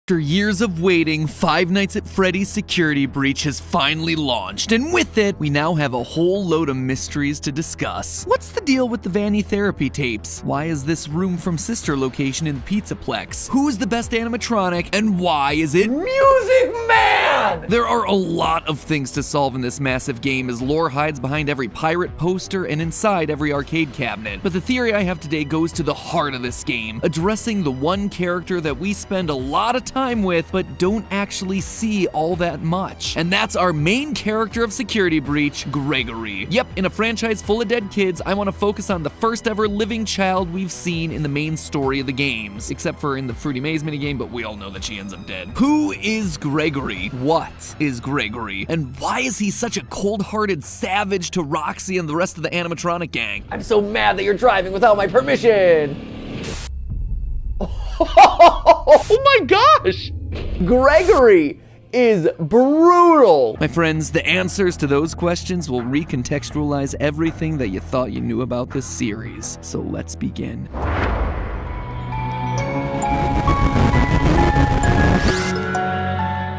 After years of waiting, Five Nights at Freddy's Security Breach has finally launched, and with it, we now have a whole load of mysteries to discuss. What's the deal with the Vanny therapy tapes? Why is this room from Sister location in the Pizzaplex? Who is the best animatronic, and why is it Music Man? There are a lot of things to solve in this massive game, as lore hides behind every pirate poster and inside every arcade cabinet. But the theory I have today goes to the heart of this game, addressing the one character that we spend a lot of time with, but don't actually see all that much. And that's our main character of Security Breach, Gregory. Yep, in a franchise full of dead kids, I want to focus on the first ever living child we've seen in the main story of the games. Except for in the Fruity Maze minigame, but we all know that she ends up dead. Who is Gregory? What is Gregory? And why is he such a cold-hearted savage to Roxy and the rest of the animatronic gang? I'm so mad that you're driving without my permission! Oh my gosh! Gregory is brutal! My friends, the answers to those questions will recontextualize everything that you thought you knew about this series. So let's begin.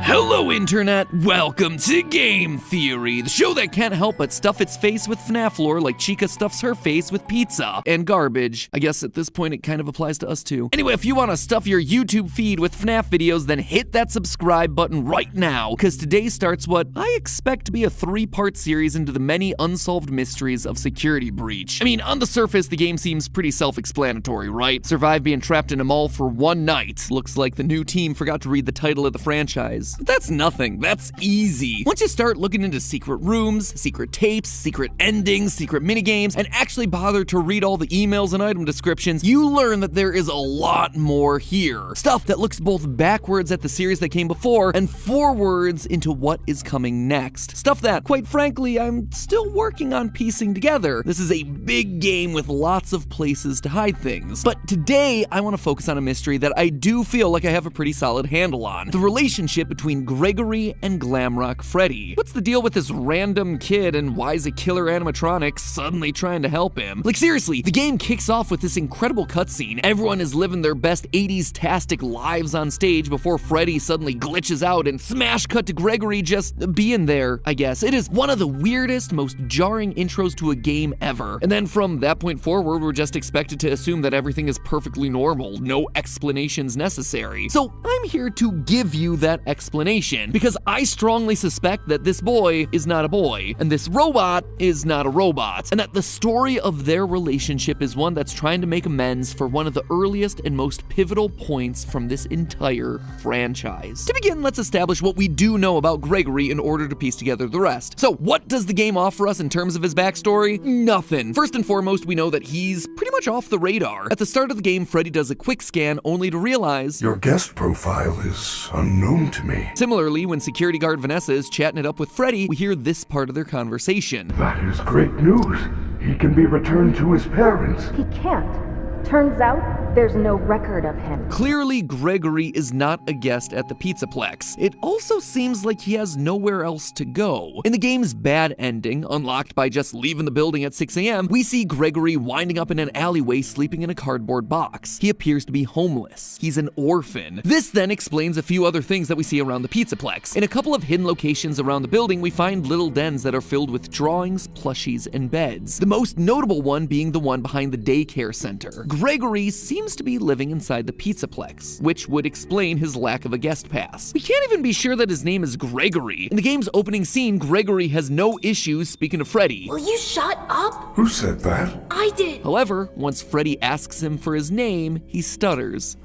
Hello, Internet! Welcome to Game Theory, the show that can't help but stuff its face with FNAF lore like Chica stuffs her face with pizza and garbage. I guess at this point it kind of applies to us too. Anyway, if you want to stuff your YouTube feed with FNAF videos, then hit that subscribe button right now, because today starts what I expect to be a 3-part series into the many unsolved mysteries of Security Breach. I mean, on the surface, the game seems pretty self-explanatory, right? Survive being trapped in a mall for one night. Looks like the new team forgot to read the title of the franchise. But that's nothing. That's easy. Once you start looking into secret rooms, secret tapes, secret endings, secret minigames, and actually bother to read all the emails and item descriptions, you learn that there is a lot more here. Stuff that looks both backwards at the series that came before and forwards into what is coming next. Stuff that, quite frankly, I'm still working on piecing together. This is a big game with lots of places to hide things. But today, I want to focus on a mystery that I do feel like I have a pretty solid handle on. The relationship between Gregory and Glamrock Freddy. What's the deal with this random kid, and why is a killer animatronic suddenly trying to help him? Like seriously, the game kicks off with this incredible cutscene. Everyone is living their best 80s-tastic lives on stage before Freddy suddenly glitches out and smash cut to Gregory just being there, I guess. It is one of the weirdest, most jarring intros to a game ever. And then from that point forward, we're just expected to assume that everything is perfectly normal, no explanations necessary. So I'm here to give you that explanation, because I strongly suspect that this boy is not a boy, and this robot is not a robot, and that the story of their relationship is one that's trying to make amends for one of the earliest and most pivotal points from this entire franchise. To begin, let's establish what we do know about Gregory in order to piece together the rest. So, what does the game offer us in terms of his backstory? Nothing. First and foremost, we know that he's pretty much off the radar. At the start of the game, Freddy does a quick scan only to realize your guest profile is unknown to me. Similarly, when security guard Vanessa is chatting it up with Freddy, we hear this part of their conversation. That is great news. He can be returned to his parents. He can't. Turns out, there's no record of him. Clearly, Gregory is not a guest at the Pizzaplex. It also seems like he has nowhere else to go. In the game's bad ending, unlocked by just leaving the building at 6 a.m., we see Gregory winding up in an alleyway sleeping in a cardboard box. He appears to be homeless. He's an orphan. This then explains a few other things that we see around the Pizzaplex. In a couple of hidden locations around the building, we find little dens that are filled with drawings, plushies, and beds. The most notable one being the one behind the daycare center. Gregory seems to be living inside the Pizzaplex, which would explain his lack of a guest pass. We can't even be sure that his name is Gregory. In the game's opening scene, Gregory has no issues speaking to Freddy. Will you shut up? Who said that? I did. However, once Freddy asks him for his name, he stutters.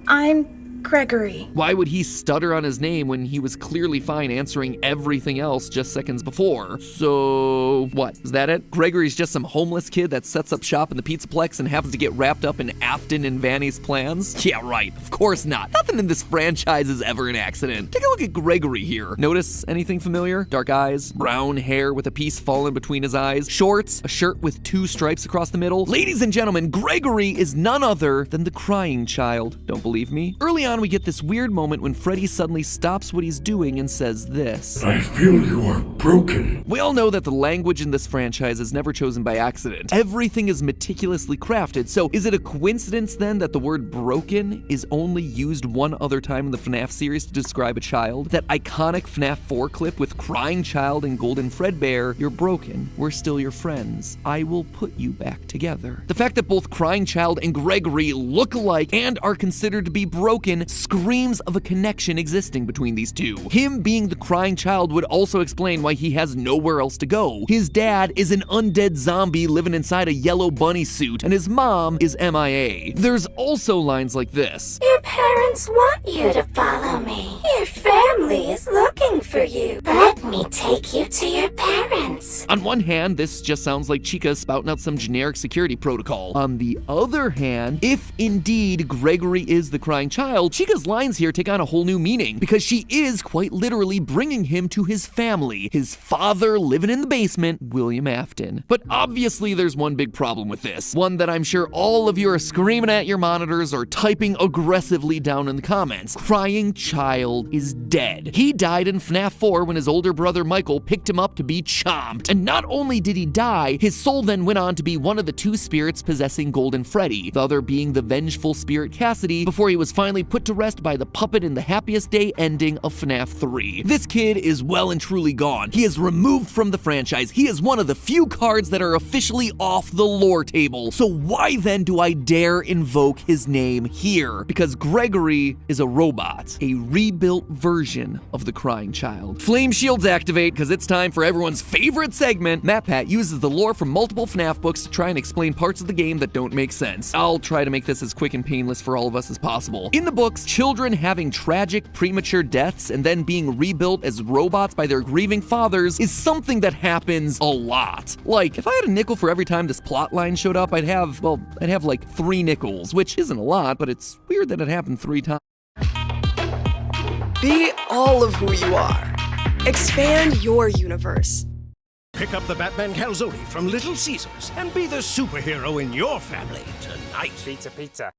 I'm Gregory. Why would he stutter on his name when he was clearly fine answering everything else just seconds before? So, what? Is that it? Gregory's just some homeless kid that sets up shop in the Pizzaplex and happens to get wrapped up in Afton and Vanny's plans? Yeah, right. Of course not. Nothing in this franchise is ever an accident. Take a look at Gregory here. Notice anything familiar? Dark eyes, brown hair with a piece fallen between his eyes, shorts, a shirt with 2 stripes across the middle. Ladies and gentlemen, Gregory is none other than the crying child. Don't believe me? Early on on, we get this weird moment when Freddy suddenly stops what he's doing and says this. I feel you are broken. We all know that the language in this franchise is never chosen by accident. Everything is meticulously crafted, so is it a coincidence then that the word broken is only used one other time in the FNAF series to describe a child? That iconic FNAF 4 clip with crying child and golden Fredbear, "You're broken, we're still your friends. I will put you back together." The fact that both crying child and Gregory look alike and are considered to be broken screams of a connection existing between these two. Him being the crying child would also explain why he has nowhere else to go. His dad is an undead zombie living inside a yellow bunny suit, and his mom is MIA. There's also lines like this. Your parents want you to follow me. Your family is looking for you. Let me take you to your parents. On one hand, this just sounds like Chica spouting out some generic security protocol. On the other hand, if indeed Gregory is the crying child, Chica's lines here take on a whole new meaning, because she is quite literally bringing him to his family, his father living in the basement, William Afton. But obviously there's one big problem with this, one that I'm sure all of you are screaming at your monitors or typing aggressively down in the comments. Crying child is dead. He died in FNAF 4 when his older brother Michael picked him up to be chomped. And not only did he die, his soul then went on to be one of the two spirits possessing Golden Freddy, the other being the vengeful spirit Cassidy, before he was finally put to rest by the puppet in the happiest day ending of FNAF 3. This kid is well and truly gone. He is removed from the franchise. He is one of the few cards that are officially off the lore table. So why then do I dare invoke his name here? Because Gregory is a robot, a rebuilt version of the crying child. Flame shields activate, because it's time for everyone's favorite segment. MatPat uses the lore from multiple FNAF books to try and explain parts of the game that don't make sense. I'll try to make this as quick and painless for all of us as possible. In the books, children having tragic premature deaths and then being rebuilt as robots by their grieving fathers is something that happens a lot. Like, if I had a nickel for every time this plot line showed up, I'd have like 3 nickels, which isn't a lot, but it's weird that it happened 3 times. Be all of who you are. Expand your universe. Pick up the Batman calzone from Little Caesars and be the superhero in your family tonight. Pizza.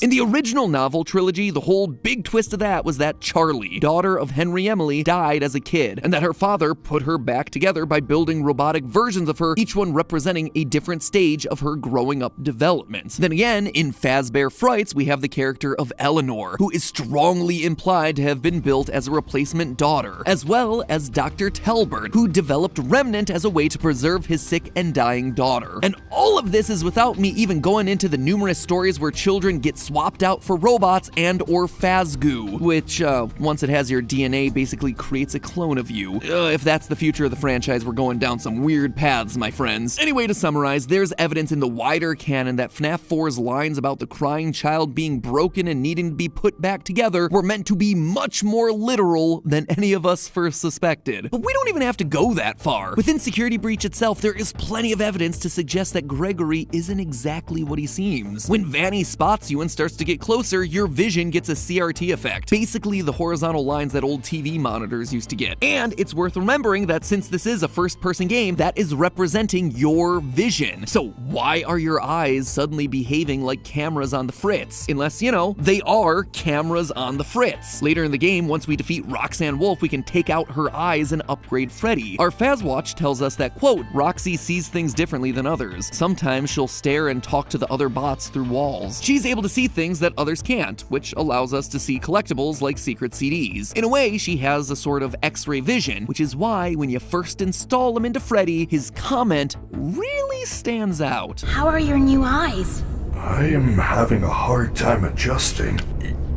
In the original novel trilogy, the whole big twist of that was that Charlie, daughter of Henry Emily, died as a kid, and that her father put her back together by building robotic versions of her, each one representing a different stage of her growing up development. Then again, in Fazbear Frights, we have the character of Eleanor, who is strongly implied to have been built as a replacement daughter, as well as Dr. Telbert, who developed Remnant as a way to preserve his sick and dying daughter. And all of this is without me even going into the numerous stories where children get swapped out for robots and or Fazgoo, which, once it has your DNA, basically creates a clone of you. If that's the future of the franchise, we're going down some weird paths, my friends. Anyway, to summarize, there's evidence in the wider canon that FNAF 4's lines about the crying child being broken and needing to be put back together were meant to be much more literal than any of us first suspected. But we don't even have to go that far. Within Security Breach itself, there is plenty of evidence to suggest that Gregory isn't exactly what he seems. When Vanny spots you and starts to get closer, your vision gets a CRT effect. Basically the horizontal lines that old TV monitors used to get. And it's worth remembering that since this is a first-person game, that is representing your vision. So why are your eyes suddenly behaving like cameras on the fritz? Unless, you know, they are cameras on the fritz. Later in the game, once we defeat Roxanne Wolf, we can take out her eyes and upgrade Freddy. Our Fazwatch tells us that, quote, Roxy sees things differently than others. Sometimes she'll stare and talk to the other bots through walls. She's able to see things that others can't, which allows us to see collectibles like secret CDs. In a way, she has a sort of X-ray vision, which is why when you first install him into Freddy, his comment really stands out. How are your new eyes? I am having a hard time adjusting.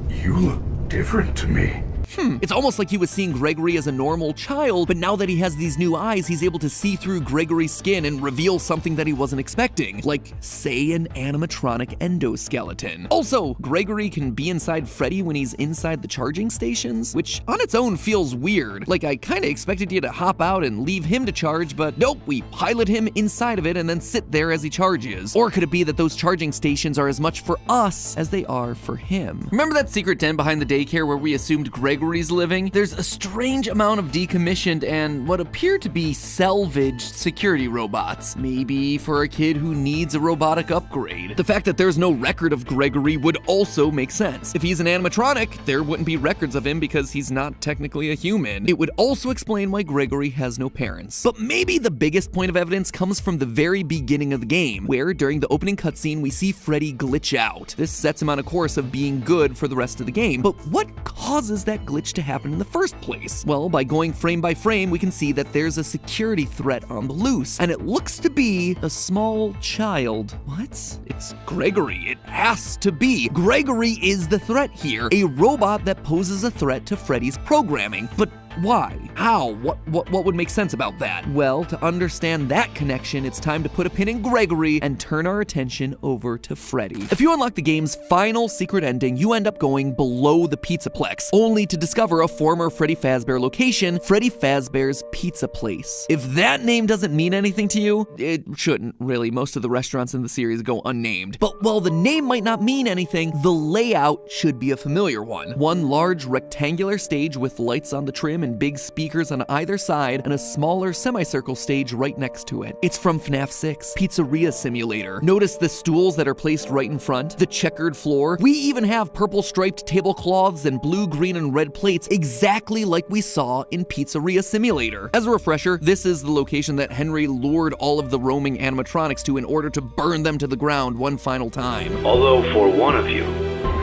You look different to me. It's almost like he was seeing Gregory as a normal child, but now that he has these new eyes, he's able to see through Gregory's skin and reveal something that he wasn't expecting, like, say, an animatronic endoskeleton. Also, Gregory can be inside Freddy when he's inside the charging stations, which on its own feels weird. Like, I kinda expected you to hop out and leave him to charge, but nope, we pilot him inside of it and then sit there as he charges. Or could it be that those charging stations are as much for us as they are for him? Remember that secret den behind the daycare where we assumed Gregory Gregory's living, there's a strange amount of decommissioned and what appear to be salvaged security robots. Maybe for a kid who needs a robotic upgrade. The fact that there's no record of Gregory would also make sense. If he's an animatronic, there wouldn't be records of him because he's not technically a human. It would also explain why Gregory has no parents. But maybe the biggest point of evidence comes from the very beginning of the game, where during the opening cutscene we see Freddy glitch out. This sets him on a course of being good for the rest of the game. But what causes that glitch to happen in the first place? Well, by going frame by frame, we can see that there's a security threat on the loose, and it looks to be a small child. What? It's Gregory. It has to be. Gregory is the threat here, a robot that poses a threat to Freddy's programming. But why? How? What would make sense about that? Well, to understand that connection, it's time to put a pin in Gregory and turn our attention over to Freddy. If you unlock the game's final secret ending, you end up going below the Pizzaplex, only to discover a former Freddy Fazbear location, Freddy Fazbear's Pizza Place. If that name doesn't mean anything to you, it shouldn't really. Most of the restaurants in the series go unnamed. But while the name might not mean anything, the layout should be a familiar one. One large rectangular stage with lights on the trim and big speakers on either side, and a smaller semicircle stage right next to it. It's from FNAF 6, Pizzeria Simulator. Notice the stools that are placed right in front, the checkered floor. We even have purple striped tablecloths and blue, green, and red plates, exactly like we saw in Pizzeria Simulator. As a refresher, this is the location that Henry lured all of the roaming animatronics to in order to burn them to the ground one final time. Although for one of you,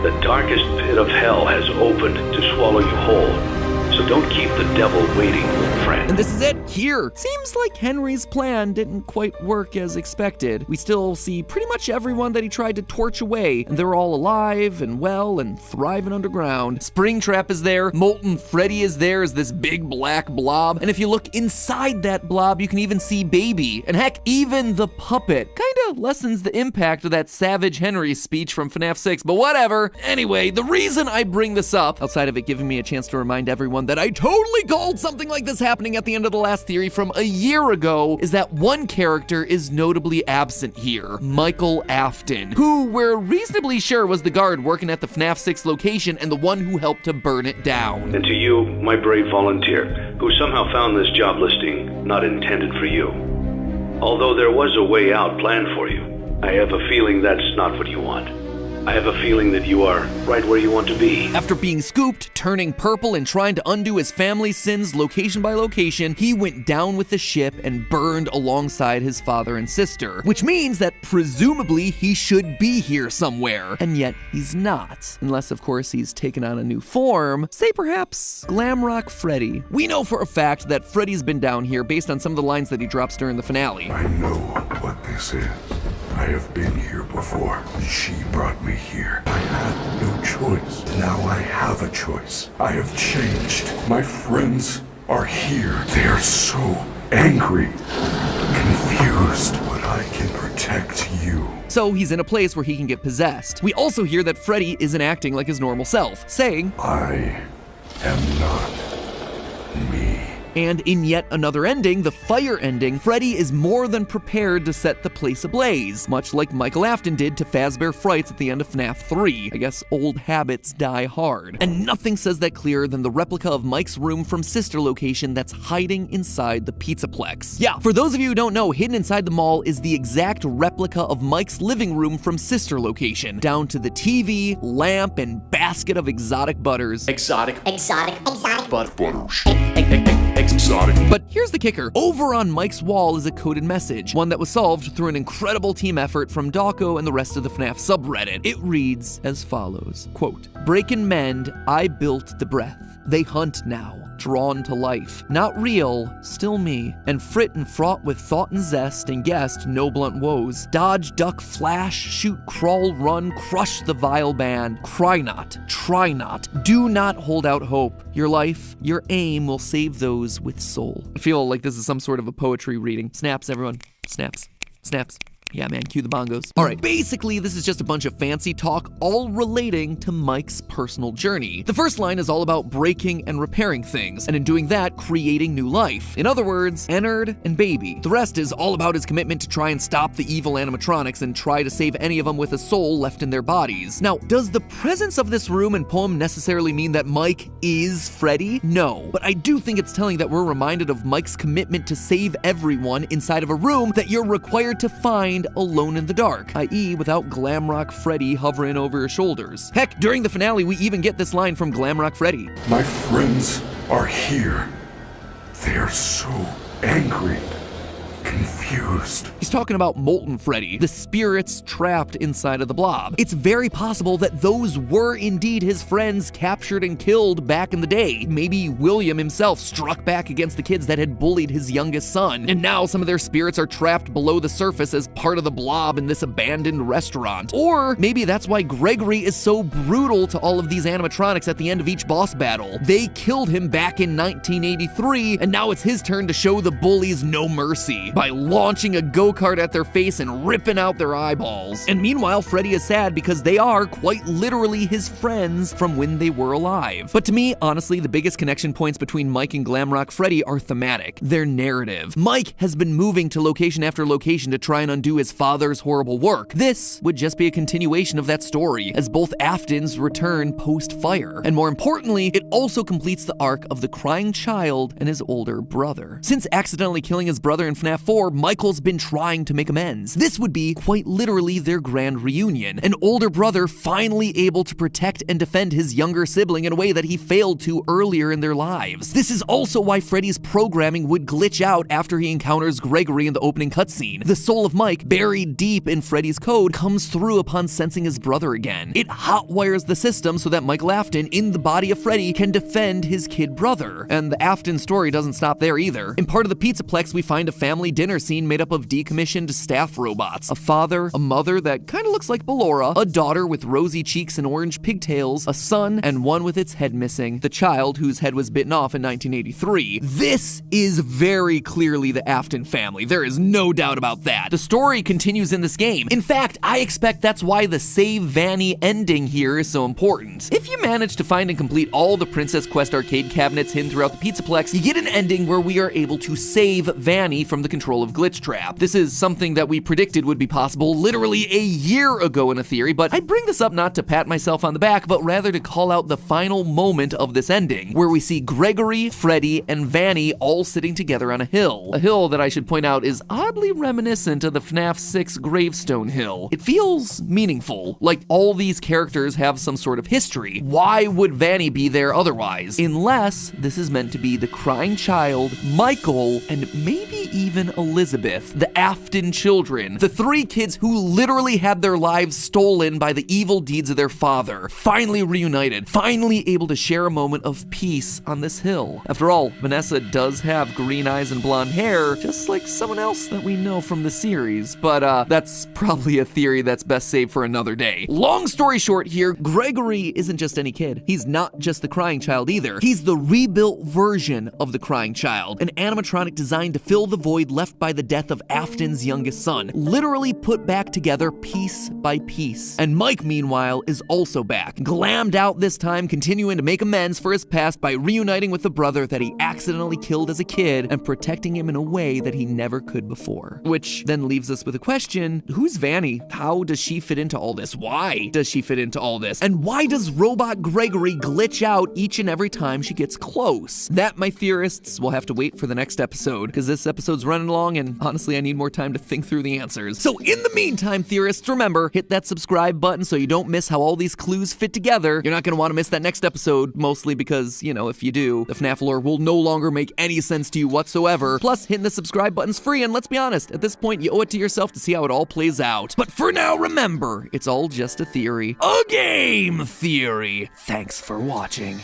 the darkest pit of hell has opened to swallow you whole. So don't keep the devil waiting, friend. And this is it, here. Seems like Henry's plan didn't quite work as expected. We still see pretty much everyone that he tried to torch away, and they're all alive and well and thriving underground. Springtrap is there, Molten Freddy is there as this big black blob, and if you look inside that blob, you can even see Baby. And heck, even the puppet. Kinda lessens the impact of that Savage Henry speech from FNAF 6, but whatever. Anyway, the reason I bring this up, outside of it giving me a chance to remind everyone that I totally called something like this happening at the end of the last theory from a year ago, is that one character is notably absent here, Michael Afton, who we're reasonably sure was the guard working at the FNAF 6 location and the one who helped to burn it down. And to you, my brave volunteer, who somehow found this job listing not intended for you. Although there was a way out planned for you, I have a feeling that's not what you want. I have a feeling that you are right where you want to be. After being scooped, turning purple, and trying to undo his family's sins location by location, he went down with the ship and burned alongside his father and sister, which means that presumably he should be here somewhere, and yet he's not. Unless, of course, he's taken on a new form, say perhaps Glamrock Freddy. We know for a fact that Freddy's been down here based on some of the lines that he drops during the finale. I know what this is. I have been here before. She brought me here. I had no choice. Now I have a choice. I have changed. My friends are here. They are so angry, confused, but I can protect you. So he's in a place where he can get possessed. We also hear that Freddy isn't acting like his normal self, saying, I am not me. And in yet another ending, the fire ending, Freddy is more than prepared to set the place ablaze, much like Michael Afton did to Fazbear Frights at the end of FNAF 3. I guess old habits die hard. And nothing says that clearer than the replica of Mike's room from Sister Location that's hiding inside the Pizzaplex. Yeah, for those of you who don't know, hidden inside the mall is the exact replica of Mike's living room from Sister Location, down to the TV, lamp, and basket of exotic butters. Exotic butters. Exotic. But here's the kicker. Over on Mike's wall is a coded message, one that was solved through an incredible team effort from Dawko and the rest of the FNAF subreddit. It reads as follows, quote, "Break and mend, I built the breath. They hunt now, drawn to life. Not real, still me. And frit and fraught with thought and zest, and guessed no blunt woes. Dodge, duck, flash, shoot, crawl, run, crush the vile band. Cry not, try not, do not hold out hope. Your life, your aim will save those with soul." I feel like this is some sort of a poetry reading. Snaps, everyone. Snaps. Snaps. Yeah, man, cue the bongos. All right, basically, this is just a bunch of fancy talk, all relating to Mike's personal journey. The first line is all about breaking and repairing things, and in doing that, creating new life. In other words, Ennard and Baby. The rest is all about his commitment to try and stop the evil animatronics and try to save any of them with a soul left in their bodies. Now, does the presence of this room and poem necessarily mean that Mike is Freddy? No, but I do think it's telling that we're reminded of Mike's commitment to save everyone inside of a room that you're required to find alone in the dark, i.e. without Glamrock Freddy hovering over your shoulders. Heck, during the finale, we even get this line from Glamrock Freddy. My friends are here. They are so angry, confused. He's talking about Molten Freddy, the spirits trapped inside of the blob. It's very possible that those were indeed his friends captured and killed back in the day. Maybe William himself struck back against the kids that had bullied his youngest son, and now some of their spirits are trapped below the surface as part of the blob in this abandoned restaurant. Or maybe that's why Gregory is so brutal to all of these animatronics at the end of each boss battle. They killed him back in 1983, and now it's his turn to show the bullies no mercy by launching a go-kart at their face and ripping out their eyeballs. And meanwhile, Freddy is sad because they are quite literally his friends from when they were alive. But to me, honestly, the biggest connection points between Mike and Glamrock Freddy are thematic. Their narrative. Mike has been moving to location after location to try and undo his father's horrible work. This would just be a continuation of that story, as both Aftons return post-fire. And more importantly, it also completes the arc of the crying child and his older brother. Since accidentally killing his brother in FNAF 4, Michael's been trying to make amends. This would be quite literally their grand reunion. An older brother finally able to protect and defend his younger sibling in a way that he failed to earlier in their lives. This is also why Freddy's programming would glitch out after he encounters Gregory in the opening cutscene. The soul of Mike, buried deep in Freddy's code, comes through upon sensing his brother again. It hotwires the system so that Michael Afton, in the body of Freddy, can defend his kid brother. And the Afton story doesn't stop there either. In part of the Pizzaplex, we find a family dinner scene made up of decommissioned staff robots. A father, a mother that kind of looks like Ballora, a daughter with rosy cheeks and orange pigtails, a son, and one with its head missing. The child whose head was bitten off in 1983. This is very clearly the Afton family. There is no doubt about that. The story continues in this game. In fact, I expect that's why the Save Vanny ending here is so important. If you manage to find and complete all the Princess Quest arcade cabinets hidden throughout the Pizzaplex, you get an ending where we are able to save Vanny from the control of Glitchtrap. This is something that we predicted would be possible literally a year ago in a theory, but I bring this up not to pat myself on the back, but rather to call out the final moment of this ending, where we see Gregory, Freddy, and Vanny all sitting together on a hill. A hill that I should point out is oddly reminiscent of the FNAF 6 Gravestone Hill. It feels meaningful, like all these characters have some sort of history. Why would Vanny be there otherwise? Unless this is meant to be the crying child, Michael, and maybe even Elizabeth, the Afton children, the three kids who literally had their lives stolen by the evil deeds of their father, finally reunited, finally able to share a moment of peace on this hill. After all, Vanessa does have green eyes and blonde hair, just like someone else that we know from the series, but that's probably a theory that's best saved for another day. Long story short here, Gregory isn't just any kid. He's not just the crying child either. He's the rebuilt version of the crying child, an animatronic designed to fill the void left by the death of Afton's youngest son, literally put back together piece by piece. And Mike, meanwhile, is also back, glammed out this time, continuing to make amends for his past by reuniting with the brother that he accidentally killed as a kid and protecting him in a way that he never could before. Which then leaves us with a question: who's Vanny? How does she fit into all this? Why does she fit into all this? And why does Robot Gregory glitch out each and every time she gets close? That, my theorists, will have to wait for the next episode, because this episode's running along and honestly I need more time to think through the answers. So in the meantime, theorists, remember, hit that subscribe button so you don't miss how all these clues fit together. You're not going to want to miss that next episode, mostly because, you know, if you do, the FNAF lore will no longer make any sense to you whatsoever. Plus, hitting the subscribe button's free, and let's be honest, at this point you owe it to yourself to see how it all plays out. But for now, remember, it's all just a theory. A game theory! Thanks for watching.